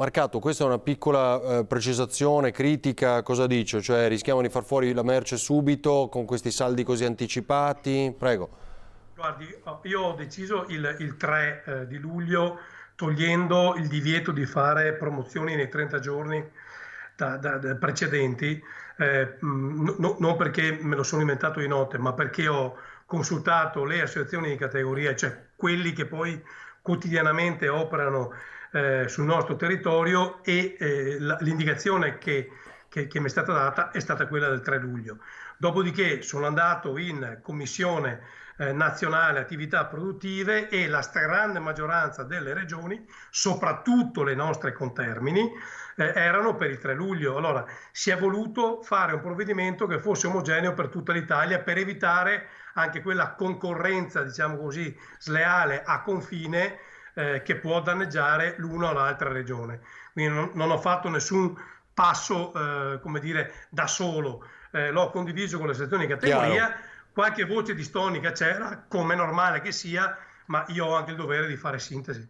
Marcato, questa è una piccola precisazione, critica, cosa dice? Cioè rischiamo di far fuori la merce subito con questi saldi così anticipati? Prego. Guardi, io ho deciso il 3 di luglio, togliendo il divieto di fare promozioni nei 30 giorni da precedenti, non perché me lo sono inventato di notte, ma perché ho consultato le associazioni di categoria, cioè quelli che poi quotidianamente operano sul nostro territorio e l'indicazione che mi è stata data è stata quella del 3 luglio. Dopodiché sono andato in commissione nazionale attività produttive e la stragrande maggioranza delle regioni, soprattutto le nostre contermini, erano per il 3 luglio. Allora si è voluto fare un provvedimento che fosse omogeneo per tutta l'Italia per evitare anche quella concorrenza, diciamo così, sleale a confine che può danneggiare l'una o l'altra regione. Quindi non ho fatto nessun passo, come dire, da solo, l'ho condiviso con le sezioni di Chiaro. categoria, qualche voce distonica c'era, come è normale che sia, ma io ho anche il dovere di fare sintesi.